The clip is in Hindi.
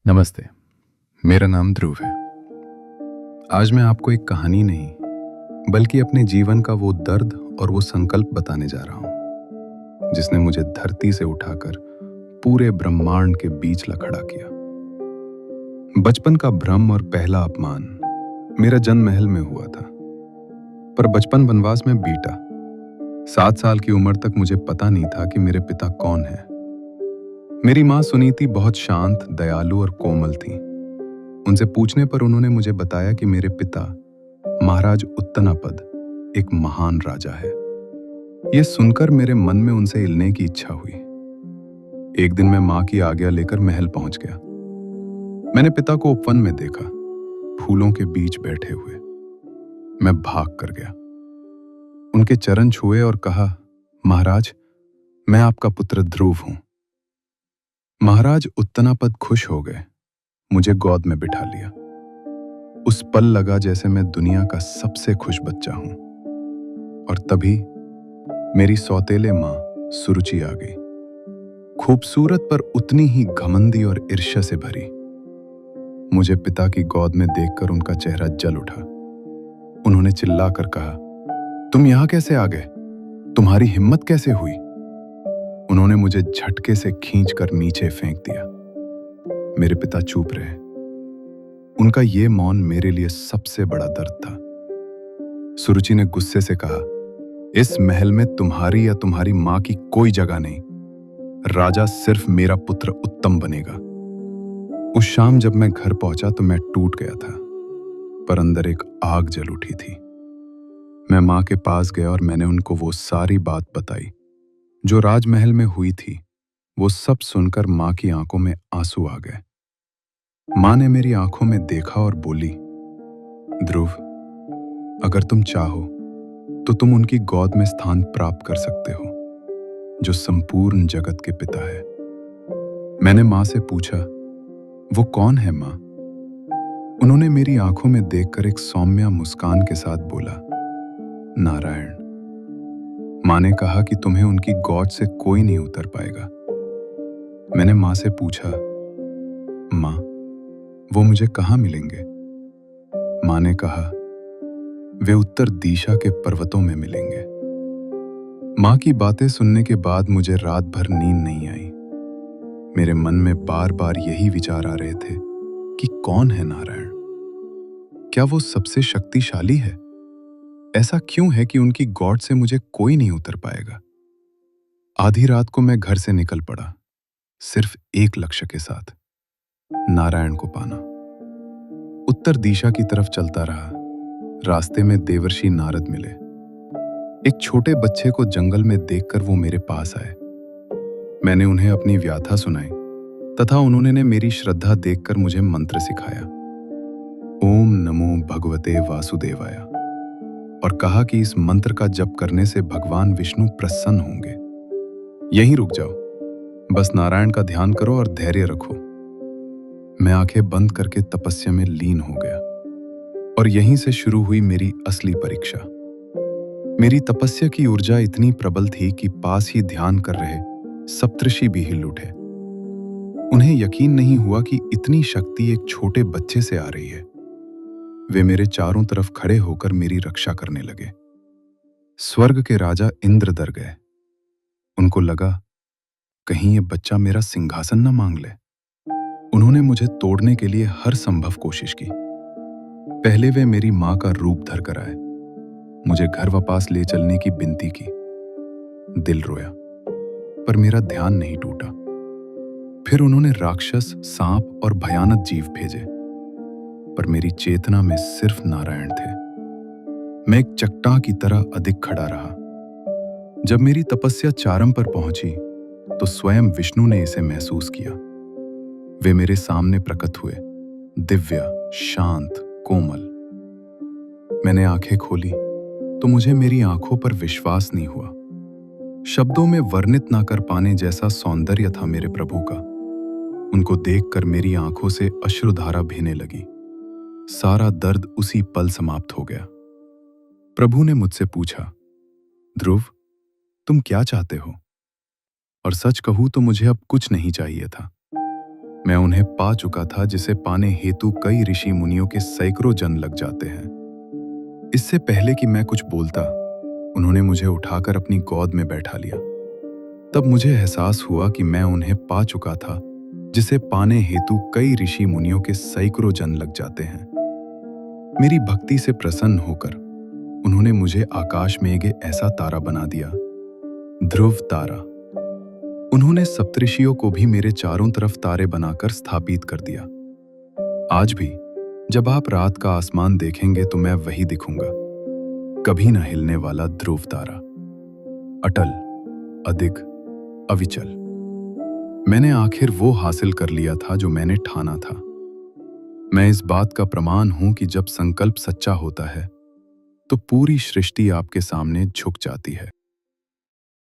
नमस्ते। मेरा नाम ध्रुव है। आज मैं आपको एक कहानी नहीं बल्कि अपने जीवन का वो दर्द और वो संकल्प बताने जा रहा हूं जिसने मुझे धरती से उठाकर पूरे ब्रह्मांड के बीच ला खड़ा किया। बचपन का भ्रम और पहला अपमान मेरा जन्म महल में हुआ था, पर बचपन वनवास में बीता। 7 साल की उम्र तक मुझे पता नहीं था कि मेरे पिता कौन है। मेरी माँ सुनीति बहुत शांत, दयालु और कोमल थी। उनसे पूछने पर उन्होंने मुझे बताया कि मेरे पिता महाराज उत्तनापद एक महान राजा है। यह सुनकर मेरे मन में उनसे मिलने की इच्छा हुई। एक दिन मैं माँ की आज्ञा लेकर महल पहुंच गया। मैंने पिता को उपवन में देखा, फूलों के बीच बैठे हुए। मैं भाग कर गया, उनके चरण छुए और कहा, महाराज, मैं आपका पुत्र ध्रुव हूं। महाराज उत्तनापद खुश हो गए, मुझे गोद में बिठा लिया। उस पल लगा जैसे मैं दुनिया का सबसे खुश बच्चा हूं। और तभी मेरी सौतेले मां सुरुचि आ गई, खूबसूरत पर उतनी ही घमंडी और ईर्ष्या से भरी। मुझे पिता की गोद में देखकर उनका चेहरा जल उठा। उन्होंने चिल्लाकर कहा, तुम यहां कैसे आ गए? तुम्हारी हिम्मत कैसे हुई? उन्होंने मुझे झटके से खींचकर नीचे फेंक दिया। मेरे पिता चुप रहे। उनका ये मौन मेरे लिए सबसे बड़ा दर्द था। सुरुचि ने गुस्से से कहा, इस महल में तुम्हारी या तुम्हारी मां की कोई जगह नहीं। राजा सिर्फ मेरा पुत्र उत्तम बनेगा। उस शाम जब मैं घर पहुंचा तो मैं टूट गया था, पर अंदर एक आग जल उठी थी। मैं मां के पास गया और मैंने उनको वो सारी बात बताई जो राजमहल में हुई थी। वो सब सुनकर मां की आंखों में आंसू आ गए। मां ने मेरी आंखों में देखा और बोली, ध्रुव, अगर तुम चाहो तो तुम उनकी गोद में स्थान प्राप्त कर सकते हो जो संपूर्ण जगत के पिता है। मैंने मां से पूछा, वो कौन है मां? उन्होंने मेरी आंखों में देखकर एक सौम्य मुस्कान के साथ बोला, नारायण। मां ने कहा कि तुम्हें उनकी गोद से कोई नहीं उतर पाएगा। मैंने मां से पूछा, मां, वो मुझे कहां मिलेंगे? मां ने कहा, वे उत्तर दिशा के पर्वतों में मिलेंगे। मां की बातें सुनने के बाद मुझे रात भर नींद नहीं आई। मेरे मन में बार बार यही विचार आ रहे थे कि कौन है नारायण? क्या वो सबसे शक्तिशाली है? ऐसा क्यों है कि उनकी गोद से मुझे कोई नहीं उतर पाएगा? आधी रात को मैं घर से निकल पड़ा, सिर्फ एक लक्ष्य के साथ, नारायण को पाना। उत्तर दिशा की तरफ चलता रहा। रास्ते में देवर्षि नारद मिले। एक छोटे बच्चे को जंगल में देखकर वो मेरे पास आए। मैंने उन्हें अपनी व्याथा सुनाई तथा उन्होंने मेरी श्रद्धा देखकर मुझे मंत्र सिखाया, ओम नमो भगवते वासुदेवाय, और कहा कि इस मंत्र का जप करने से भगवान विष्णु प्रसन्न होंगे। यहीं रुक जाओ, बस नारायण का ध्यान करो और धैर्य रखो। मैं आंखें बंद करके तपस्या में लीन हो गया और यहीं से शुरू हुई मेरी असली परीक्षा। मेरी तपस्या की ऊर्जा इतनी प्रबल थी कि पास ही ध्यान कर रहे सप्तऋषि भी हिल उठे। उन्हें यकीन नहीं हुआ कि इतनी शक्ति एक छोटे बच्चे से आ रही है। वे मेरे चारों तरफ खड़े होकर मेरी रक्षा करने लगे। स्वर्ग के राजा इंद्र डर गए। उनको लगा कहीं ये बच्चा मेरा सिंहासन न मांग ले। उन्होंने मुझे तोड़ने के लिए हर संभव कोशिश की। पहले वे मेरी मां का रूप धर कर आए, मुझे घर वापस ले चलने की विनती की। दिल रोया, पर मेरा ध्यान नहीं टूटा। फिर उन्होंने राक्षस, सांप और भयानक जीव भेजे, पर मेरी चेतना में सिर्फ नारायण थे। मैं एक चट्टान की तरह अडिग खड़ा रहा। जब मेरी तपस्या चारम पर पहुंची तो स्वयं विष्णु ने इसे महसूस किया। वे मेरे सामने प्रकट हुए, दिव्य, शांत, कोमल। मैंने आंखें खोली तो मुझे मेरी आंखों पर विश्वास नहीं हुआ। शब्दों में वर्णित ना कर पाने जैसा सौंदर्य था मेरे प्रभु का। उनको देखकर मेरी आंखों से अश्रुधारा बहने लगी। सारा दर्द उसी पल समाप्त हो गया। प्रभु ने मुझसे पूछा, ध्रुव, तुम क्या चाहते हो? और सच कहूं तो मुझे अब कुछ नहीं चाहिए था। मैं उन्हें पा चुका था जिसे पाने हेतु कई ऋषि मुनियों के सैकड़ों जन्म लग जाते हैं। इससे पहले कि मैं कुछ बोलता, उन्होंने मुझे उठाकर अपनी गोद में बैठा लिया। तब मुझे एहसास हुआ कि मैं उन्हें पा चुका था जिसे पाने हेतु कई ऋषि मुनियों के सैकड़ों जन्म लग जाते हैं। मेरी भक्ति से प्रसन्न होकर उन्होंने मुझे आकाश में एक ऐसा तारा बना दिया, ध्रुव तारा। उन्होंने सप्तऋषियों को भी मेरे चारों तरफ तारे बनाकर स्थापित कर दिया। आज भी जब आप रात का आसमान देखेंगे तो मैं वही दिखूंगा, कभी न हिलने वाला ध्रुव तारा, अटल, अडिग, अविचल। मैंने आखिर वो हासिल कर लिया था जो मैंने ठाना था। मैं इस बात का प्रमाण हूं कि जब संकल्प सच्चा होता है तो पूरी सृष्टि आपके सामने झुक जाती है।